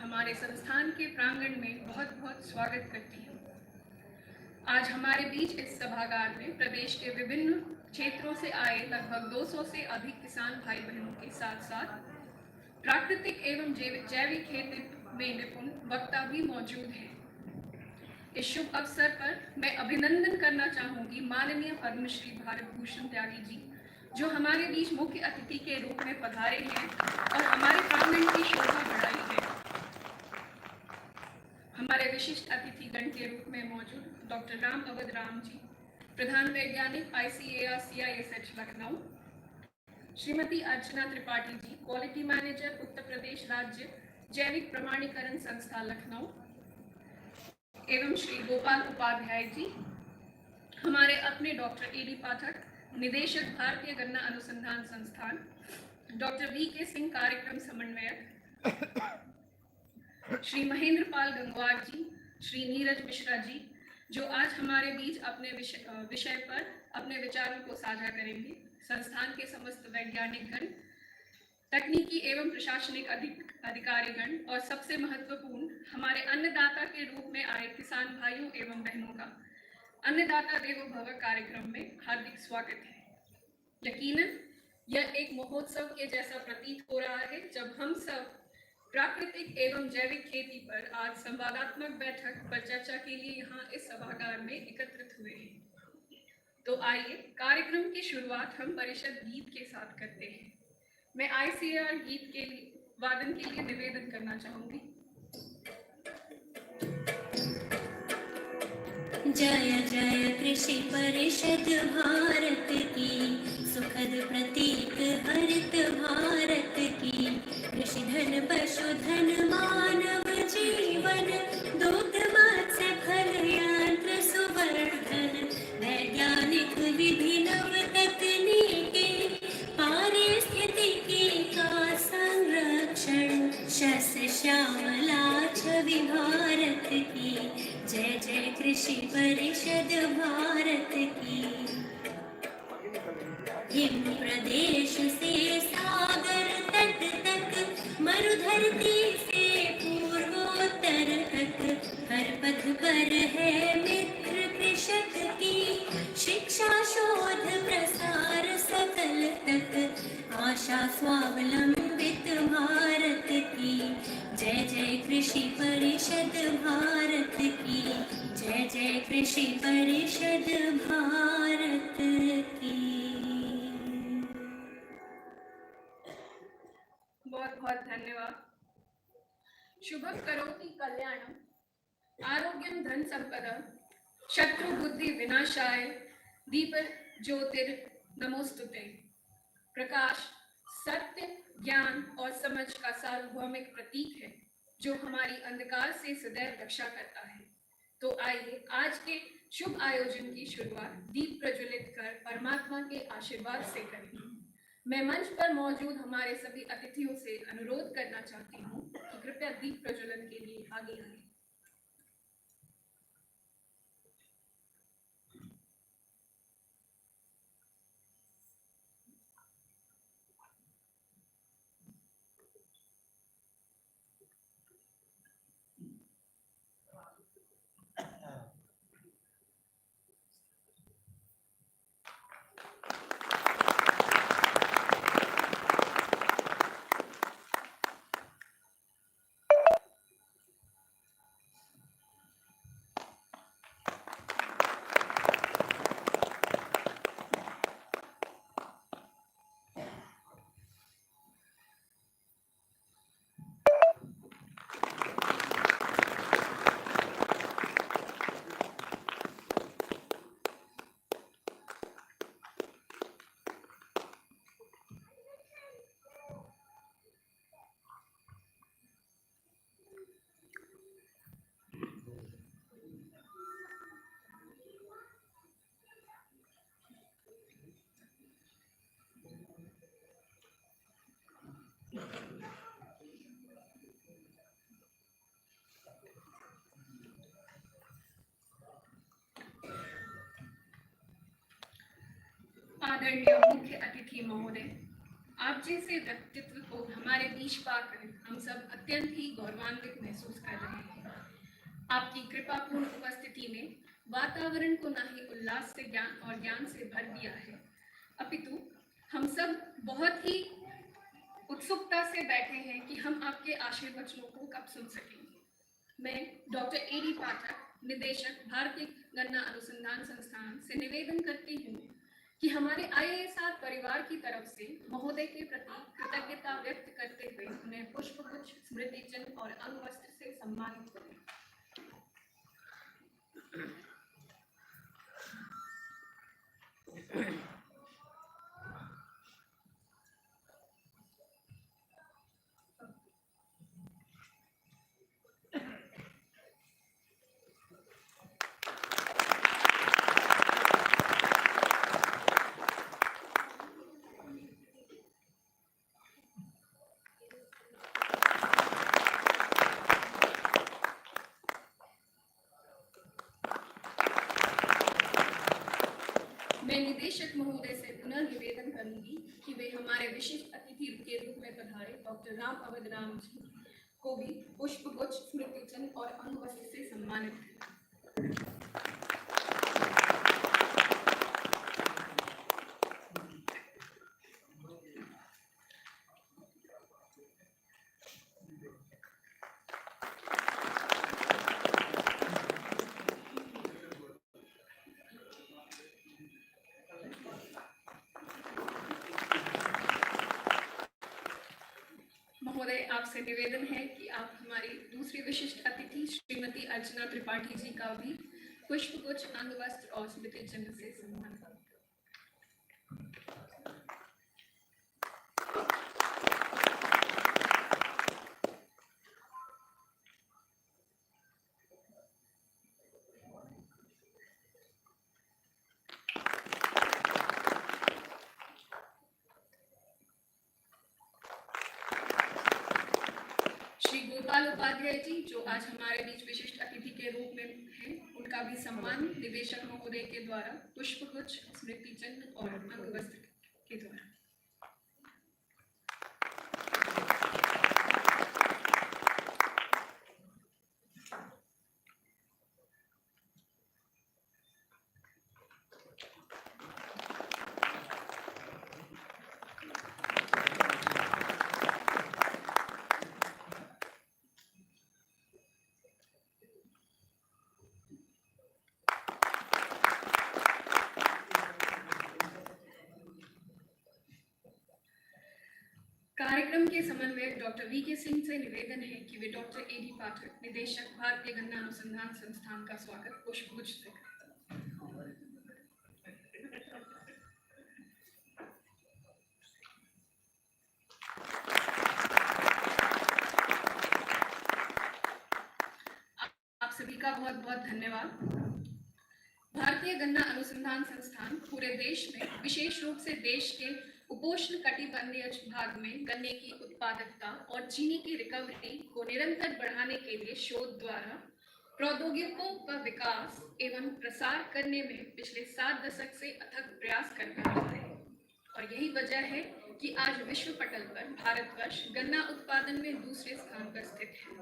हमारे संस्थान के प्रांगण में बहुत बहुत स्वागत करती हूँ। आज हमारे बीच इस सभागार में प्रदेश के विभिन्न क्षेत्रों से आए लगभग 200 से अधिक किसान भाई बहनों के साथ साथ प्राकृतिक एवं जैविक खेती में निपुण वक्ता भी मौजूद हैं। इस शुभ अवसर पर मैं अभिनंदन करना चाहूंगी माननीय पद्मश्री भारत भूषण त्यागी जी, जो हमारे बीच मुख्य अतिथि के रूप में पधारे हैं और हमारे प्रांगण की शोभा बढ़ाई है। हमारे विशिष्ट अतिथिगण के रूप में मौजूद डॉक्टर राम अवध राम जी, प्रधान वैज्ञानिक ICAR CISH लखनऊ, श्रीमती अर्चना त्रिपाठी जी, क्वालिटी मैनेजर उत्तर प्रदेश राज्य जैविक प्रमाणीकरण संस्था लखनऊ, एवं श्री गोपाल उपाध्याय जी, हमारे अपने डॉक्टर AD पाठक, निदेशक भारतीय गन्ना अनुसंधान संस्थान, डॉक्टर VK सिंह कार्यक्रम समन्वयक, श्री महेंद्र पाल गंगवार जी, श्री नीरज मिश्रा जी, जो आज हमारे बीच अपने विषय पर अपने विचारों को साझा करेंगे। संस्थान के समस्त वैज्ञानिक गण, तकनीकी एवं प्रशासनिक अधिकारीगण और सबसे महत्वपूर्ण हमारे अन्नदाता के रूप में आए किसान भाइयों एवं बहनों का अन्नदाता देवो भव कार्यक्रम में हार्दिक स्वागत है। यकीनन यह एक महोत्सव के जैसा प्रतीत हो रहा है जब हम सब प्राकृतिक एवं जैविक खेती पर आज संवादात्मक बैठक पर चर्चा के लिए यहाँ इस सभागार में एकत्रित हुए हैं। तो आइए कार्यक्रम की शुरुआत हम परिषद गीत के साथ करते हैं। मैं ICAR गीत के वादन के लिए निवेदन करना चाहूंगी। जय जय कृषि परिषद भारत की, सुखद प्रतीक हरित भारत की। कृषि धन पशुधन मानव जीवन, दुग्ध मत्स्य फल यंत्र सुवर्धन। वैज्ञानिक विधि नव तकनीकी, पारिस्थितिकी का संरक्षण। शस्य श्यामला छवि भारत की, जय जय कृषि परिषद भारत की। हिम प्रदेश से सागर तट तक, मरुधरती से पूर्वोत्तर तक। हर पथ पर है मित्र कृषक की, शिक्षा शोध प्रसार सकल तक। आशा स्वावलंबित भारत की, जय जय कृषि परिषद भारत की। जय जय कृषि परिषद भारत की। बहुत बहुत धन्यवाद। शुभम करोति कल्याणम, आरोग्यम धन संपदा, शत्रु बुद्धि विनाशाय, दीप ज्योतिर नमोस्तुते। प्रकाश, सत्य, ज्ञान और समझ का सार्वभौमिक प्रतीक है जो हमारी अंधकार से सदैव रक्षा करता है। तो आइए आज के शुभ आयोजन की शुरुआत दीप प्रज्वलित कर परमात्मा के आशीर्वाद से करें। मैं मंच पर मौजूद हमारे सभी अतिथियों से अनुरोध करना चाहती हूँ कि कृपया दीप प्रज्वलन के लिए आगे आएं। आदरणीय मुख्य अतिथि महोदय, आप जैसे व्यक्तित्व को हमारे बीच पाकर हम सब अत्यंत ही गौरवान्वित महसूस कर रहे हैं। आपकी कृपापूर्ण उपस्थिति में वातावरण को न ही उल्लास से ज्ञान से भर दिया है, अपितु हम सब बहुत ही उत्सुकता से बैठे हैं कि हम आपके आशीर्वचनों को कब सुन सकेंगे। मैं डॉक्टर ए.डी. पाठक, निदेशक भारतीय गन्ना अनुसंधान संस्थान से निवेदन करती हूँ कि हमारे IASR परिवार की तरफ से महोदय के प्रति कृतज्ञता व्यक्त करते हुए उन्हें पुष्पगुच्छ, स्मृति चिन्ह और अंगवस्त्र से सम्मानित करें। मैं निदेशक महोदय से पुनः निवेदन करूंगी कि वे हमारे विशिष्ट अतिथि के रूप में पधारे डॉक्टर राम अवध राम जी को भी पुष्पगुच्छ, स्मृति चिन्ह और अंगवस्त्र से सम्मानित करें। महोदय, आपसे निवेदन है कि आप हमारी दूसरी विशिष्ट अतिथि श्रीमती अर्चना त्रिपाठी जी का भी पुष्पगुच्छ, अंगवस्त्र और स्मृति चिन्ह से सम्मान करें। श्री गोपाल उपाध्याय जी, जो आज हमारे बीच विशिष्ट अतिथि के रूप में हैं, उनका भी सम्मान निदेशक महोदय के द्वारा पुष्पगुच्छ, स्मृति चिन्ह और अंगवस्त्र के द्वारा। कार्यक्रम के समन्वयक डॉक्टर वी.के. सिंह से निवेदन है कि वे डॉक्टर ए.डी. पाठक, निदेशक भारतीय गन्ना अनुसंधान संस्थान का स्वागत पुष्पगुच्छ से करें। आप सभी का बहुत बहुत धन्यवाद। भारतीय गन्ना अनुसंधान संस्थान पूरे देश में, विशेष रूप से देश के उपोष्ण कटिबंधीय भाग में गन्ने की उत्पादकता और चीनी की रिकवरी को निरंतर बढ़ाने के लिए शोध द्वारा प्रौद्योगिकियों का विकास एवं प्रसार करने में पिछले 7 दशक से अथक प्रयास करता रहा है। और यही वजह है कि आज विश्व पटल पर भारतवर्ष गन्ना उत्पादन में दूसरे स्थान पर स्थित है।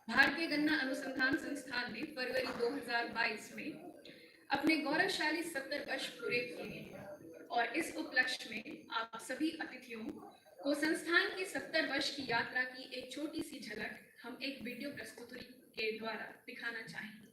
भारतीय गन्ना अनुसंधान संस्थान ने फरवरी 2022 में अपने गौरवशाली 70 वर्ष पूरे किए हैं और इस उपलक्ष्य में आप सभी अतिथियों को संस्थान की 70 वर्ष की यात्रा की एक छोटी सी झलक हम एक वीडियो प्रस्तुति के द्वारा दिखाना चाहेंगे।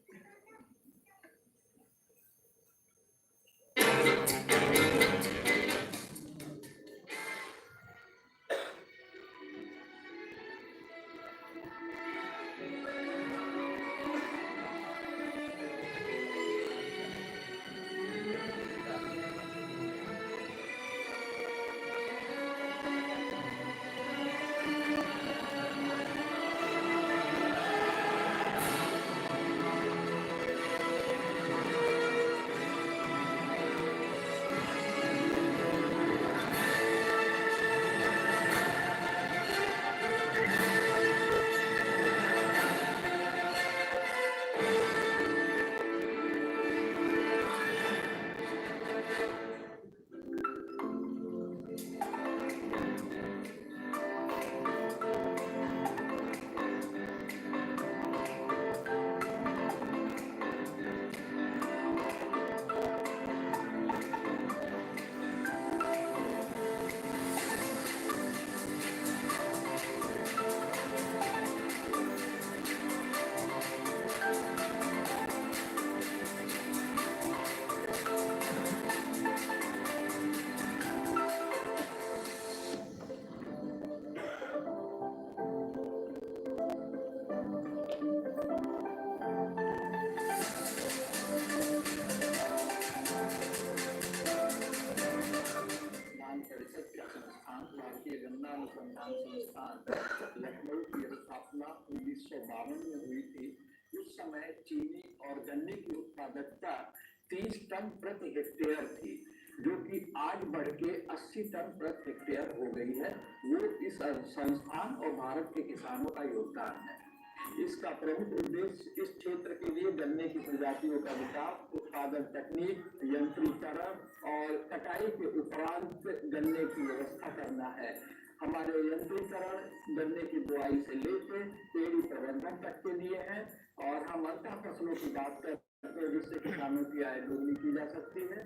अनुसंधान संस्थान लखनऊ की स्थापना 1952 में हुई थी। उस समय चीनी और गन्ने की उत्पादकता 30 टन प्रति हेक्टेयर थी, जो कि आज बढ़ के 80 टन प्रति हेक्टेयर हो गई है। वो इस संस्थान और भारत के किसानों का योगदान है। इसका प्रमुख उद्देश्य इस क्षेत्र के लिए गन्ने की प्रजातियों का विकास, उत्पादन तकनीक, यंत्रीकरण और कटाई के उपरांत गन्ने की व्यवस्था करना है। हमारे यंत्रीकरण गन्ने की बुआई से लेकर पेड़ी प्रबंधन तक के लिए है और हम अंतः फसलों की बात करते हैं जिससे किसानों की आय दोगुनी की जा सकती है।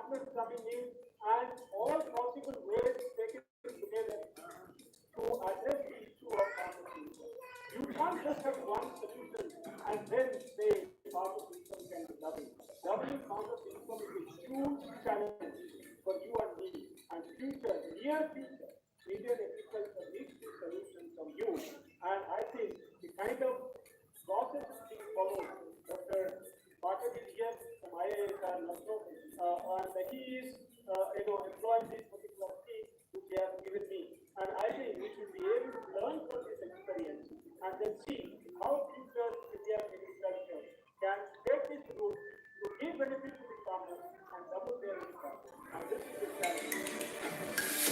partners coming in, and all possible ways taken together to address the issue of farmer income. You can't just have one solution and then say farmer income can be doubled. Doubling farmer income is a huge challenge for you and me, and future, near future, Indian agriculture needs this solution from you. And I think the kind of process being followed, Dr. Patel is here from IISR Lucknow, and he is, employing this particular team which they have given me. And I think we should be able to learn from this experience and then see how future Indian agriculture can take this route to give benefit to the farmers and double their income. And this is the challenge.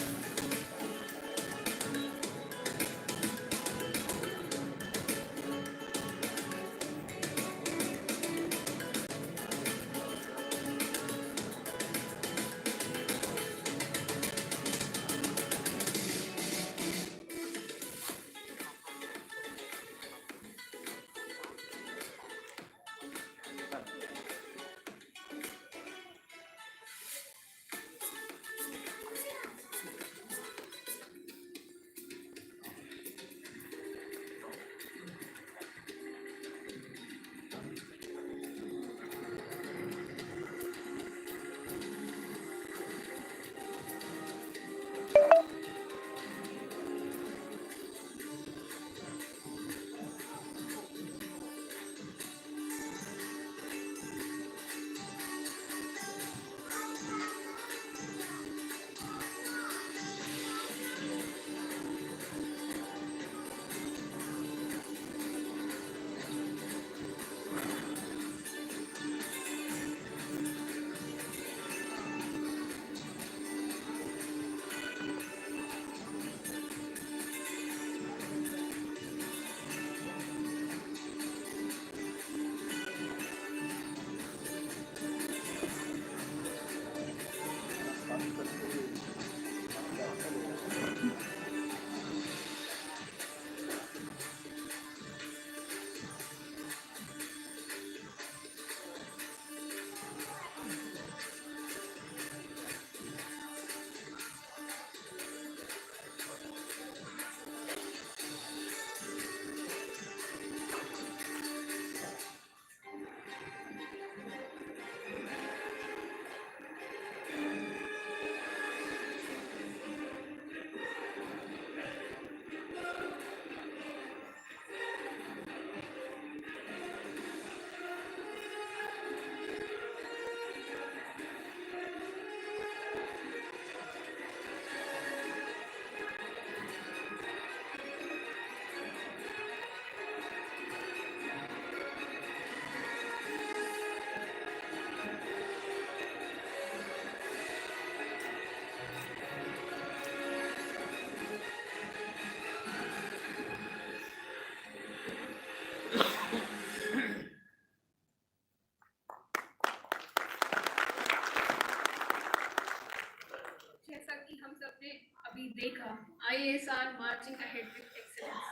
जैसा कि हम सबने अभी देखा, IASR marching ahead with excellence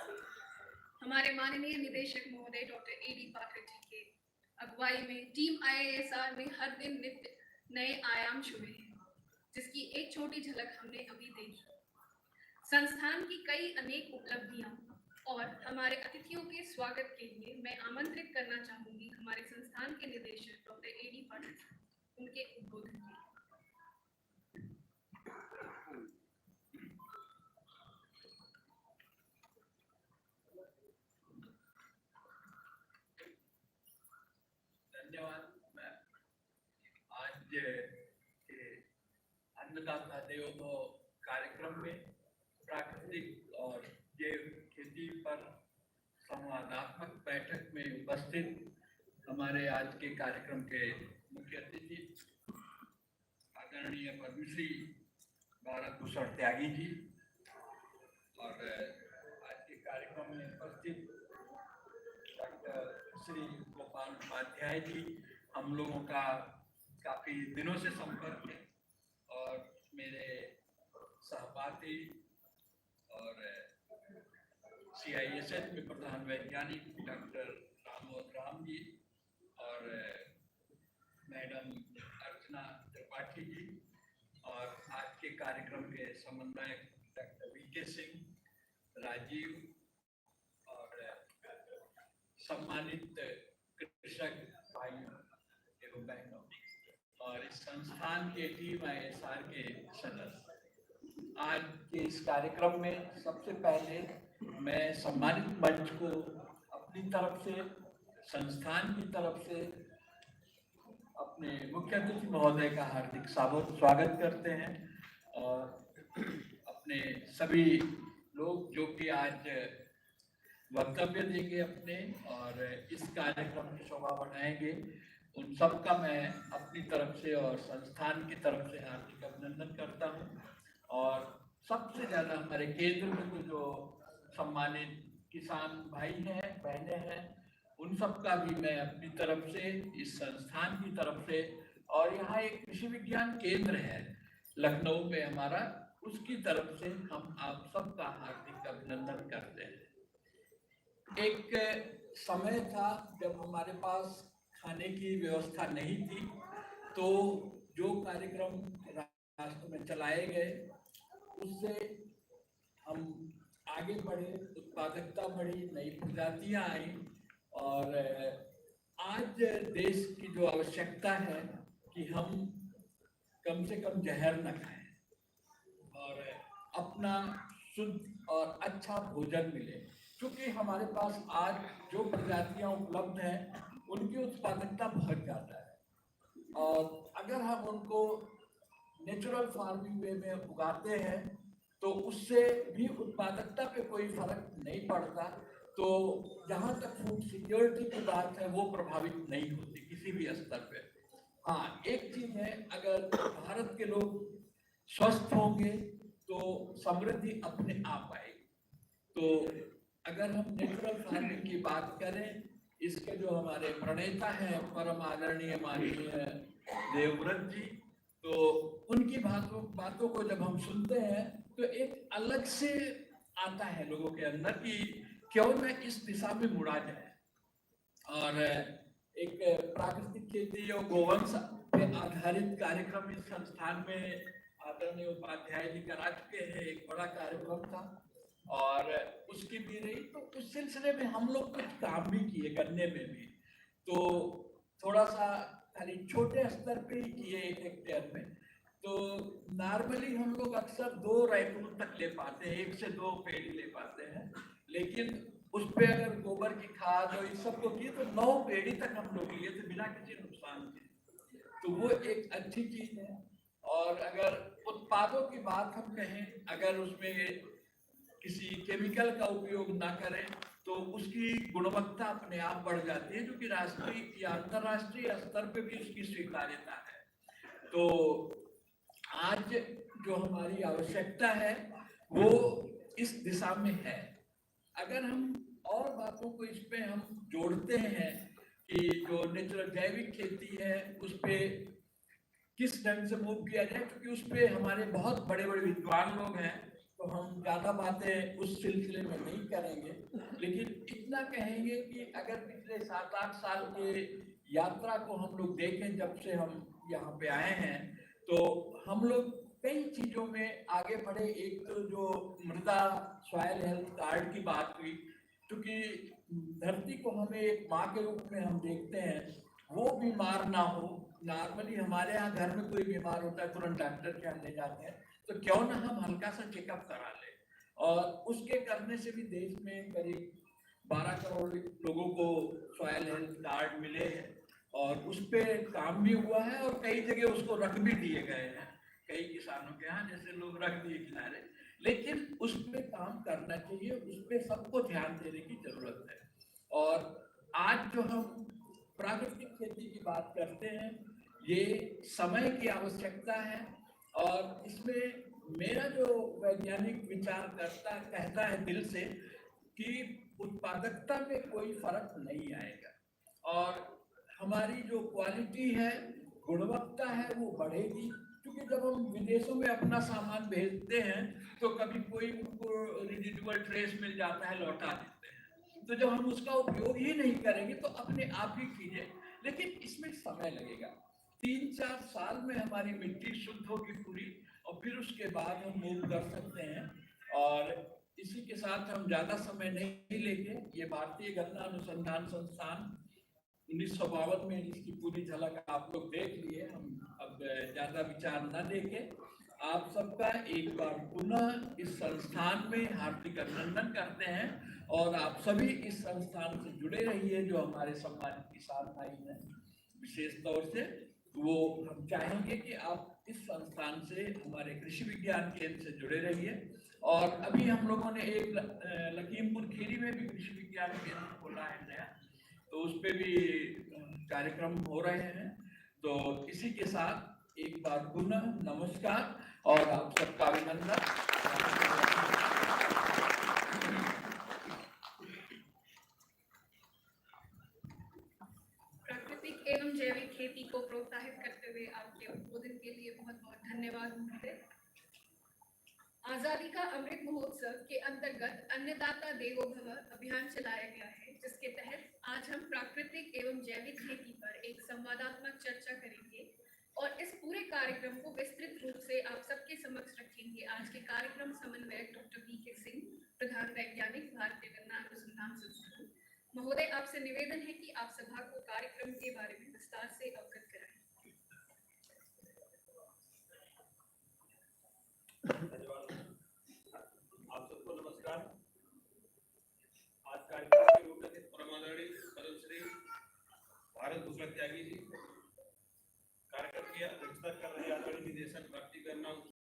हमारे माननीय निदेशक महोदय डॉक्टर A.D. पाठक जी के अगुवाई में टीम IASR ने हर दिन नित्य नए आयाम छुए हैं, जिसकी एक छोटी झलक हमने अभी देखी। संस्थान की कई अनेक उपलब्धियां और हमारे अतिथियों के स्वागत के लिए मैं आमंत्रित करना चाहूंगी हमारे संस्थान के निदेशक डॉक्टर A.D. पाठक उनके उद्बोधन के लिए। धन्यवाद मैम। आज के अन्नदाता देवो भव कार्यक्रम में प्राकृतिक और जैव खेती पर संवादात्मक बैठक में उपस्थित हमारे आज के कार्यक्रम के मुख्य अतिथि आदरणीय पद्मश्री भारत भूषण त्यागी जी और आज के कार्यक्रम में उपस्थित डॉक्टर श्री गोपाल उपाध्याय जी, हम लोगों का काफ़ी दिनों से संपर्क है और मेरे सहपाठी और CISH में प्रधान वैज्ञानिक डॉक्टर राम जी और मैडम अर्चना त्रिपाठी जी और आज के कार्यक्रम के समन्वयक डॉक्टर वीके सिंह, राजीव और सम्मानित कृषक भाइयों एवं बहनों और इस संस्थान के टीम ISR के सदस्य। आज के इस कार्यक्रम में सबसे पहले मैं सम्मानित मंच को अपनी तरफ से, संस्थान की तरफ से अपने मुख्य अतिथि महोदय का हार्दिक स्वागत करते हैं और अपने सभी लोग जो कि आज वक्तव्य देंगे अपने और इस कार्यक्रम की शोभा बढ़ाएंगे, उन सब का मैं अपनी तरफ से और संस्थान की तरफ से हार्दिक अभिनंदन करता हूं। और सबसे ज़्यादा हमारे केंद्र में जो सम्मानित किसान भाई हैं, बहनें हैं, उन सब का भी मैं अपनी तरफ से, इस संस्थान की तरफ से, और यहाँ एक कृषि विज्ञान केंद्र है लखनऊ में हमारा, उसकी तरफ से हम आप सबका हार्दिक अभिनंदन करते हैं। एक समय था जब हमारे पास खाने की व्यवस्था नहीं थी, तो जो कार्यक्रम राष्ट्र में चलाए गए उससे हम आगे बढ़े, उत्पादकता बढ़ी, नई प्रजातियां आई और आज देश की जो आवश्यकता है कि हम कम से कम जहर न खाएं और अपना शुद्ध और अच्छा भोजन मिले, क्योंकि हमारे पास आज जो प्रजातियां उपलब्ध हैं उनकी उत्पादकता बहुत ज़्यादा है और अगर हम उनको नेचुरल फार्मिंग वे में उगाते हैं तो उससे भी उत्पादकता पे कोई फर्क नहीं पड़ता। तो जहाँ तक फूड सिक्योरिटी की बात है वो प्रभावित नहीं होती किसी भी स्तर पे। हाँ, एक चीज़ है, अगर भारत के लोग स्वस्थ होंगे तो समृद्धि अपने आप आएगी। तो अगर हम नेचुरल फार्मिंग की बात करें, इसके जो हमारे प्रणेता हैं परम आदरणीय माननीय देवव्रत जी, तो उनकी बातों को जब हम सुनते हैं तो एक अलग से आता है लोगों के अंदर कि क्यों न इस दिशा में मुड़ा जाए। और एक प्राकृतिक खेती और गोवंश पे आधारित कार्यक्रम इस संस्थान में आदरणीय उपाध्याय जी करा चुके हैं, एक बड़ा कार्यक्रम था और उसकी भी रही, तो उस सिलसिले में हम लोग कुछ काम भी किए करने में भी, तो थोड़ा सा खाली छोटे स्तर पे ही किए 1 हेक्टेयर में। तो नॉर्मली हम लोग अक्सर 2 रैकून तक ले पाते हैं, 1 से 2 पेड़ी ले पाते हैं, लेकिन उस पे अगर गोबर की खाद और इस सब को किए तो 9 पेड़ी तक हम लोग लिए थे बिना किसी नुकसान के, तो वो एक अच्छी चीज है। और अगर उत्पादों की बात हम कहें, अगर उसमें किसी केमिकल का उपयोग ना करें तो उसकी गुणवत्ता अपने आप बढ़ जाती है, जो कि राष्ट्रीय या अंतर्राष्ट्रीय स्तर पे भी उसकी स्वीकार्यता है। तो आज जो हमारी आवश्यकता है वो इस दिशा में है। अगर हम और बातों को इस पे हम जोड़ते हैं कि जो नेचुरल जैविक खेती है उस पे किस ढंग से मूव किया जाए, क्योंकि उस पे हमारे बहुत बड़े बड़े विद्वान लोग हैं, तो हम ज़्यादा बातें उस सिलसिले में नहीं करेंगे, लेकिन इतना कहेंगे कि अगर पिछले 7-8 साल के यात्रा को हम लोग देखें, जब से हम यहाँ पे आए हैं, तो हम लोग कई चीज़ों में आगे बढ़े। एक तो जो मृदा सॉइल हेल्थ कार्ड की बात हुई, क्योंकि धरती को हमें एक माँ के रूप में हम देखते हैं, वो बीमार ना हो। नॉर्मली हमारे यहाँ घर में कोई बीमार होता है तुरंत डॉक्टर के यहाँ ले जाते हैं, तो क्यों ना हम हल्का सा चेकअप करा लें। और उसके करने से भी देश में करीब 12 करोड़ लोगों को सॉइल हेल्थ कार्ड मिले हैं और उस पर काम भी हुआ है और कई जगह उसको रख भी दिए गए हैं, कई किसानों के यहाँ जैसे लोग रख दिए किनारे, लेकिन उस पर काम करना चाहिए, उस पर सबको ध्यान देने की जरूरत है। और आज जो हम प्राकृतिक खेती की बात करते हैं, ये समय की आवश्यकता है और इसमें मेरा जो वैज्ञानिक विचार कहता है दिल से कि उत्पादकता में कोई फर्क नहीं आएगा और हमारी जो क्वालिटी है, गुणवत्ता है, वो बढ़ेगी। क्योंकि जब हम विदेशों में अपना सामान भेजते हैं तो कभी कोई उनको रेजिडुअल ट्रेस मिल जाता है, लौटा देते हैं, तो जब हम उसका उपयोग ही नहीं करेंगे तो अपने आप ही कीजिए, लेकिन इसमें समय लगेगा। 3-4 साल में हमारी मिट्टी शुद्ध होगी पूरी, और फिर उसके बाद हम मूव कर सकते हैं। और इसी के साथ हम ज्यादा समय नहीं लेंगे। ये भारतीय गन्ना अनुसंधान संस्थान 1952 में इसकी पूरी झलक आप लोग देख लिए। हम अब ज्यादा विचार न देके आप सबका एक बार पुनः इस संस्थान में हार्दिक अभिनंदन करते हैं। और आप सभी इस संस्थान से जुड़े रहिए, जो हमारे सम्मानित किसान भाई हैं विशेष तौर से, वो हम चाहेंगे कि आप इस संस्थान से हमारे कृषि विज्ञान केंद्र से जुड़े रहिए। और अभी हम लोगों ने एक लखीमपुर खीरी में भी कृषि विज्ञान केंद्र खोला है नया, तो उस पे भी कार्यक्रम हो रहे हैं। तो इसी के साथ एक बार पुनः नमस्कार और आप सबका अभिनंदन। प्राकृतिक एवं जैविक खेती को प्रोत्साहित करते हुए आपके उद्बोधन के लिए बहुत बहुत धन्यवाद महोदय। आजादी का अमृत महोत्सव के अंतर्गत अन्नदाता देवो भव अभियान चलाया गया है, जिसके तहत आज हम प्राकृतिक एवं जैविक खेती पर एक संवादात्मक चर्चा करेंगे और इस पूरे कार्यक्रम को विस्तृत रूप से आप सबके समक्ष रखेंगे आज के कार्यक्रम समन्वयक डॉक्टर वी.के. सिंह, प्रधान वैज्ञानिक, भारतीय गन्ना अनुसंधान संस्थान। महोदय, आपसे निवेदन है कि आप सभा को कार्यक्रम के बारे में विस्तार से अवगत कराएं। आप सबको नमस्कार। आज कार्यक्रम के मुख्य अतिथि परमादरणीय पद्मश्री भारत भूषण त्यागी जी, कार्यक्रम की अध्यक्षता कर रहे आदरणीय निदेशक भारतीय गन्ना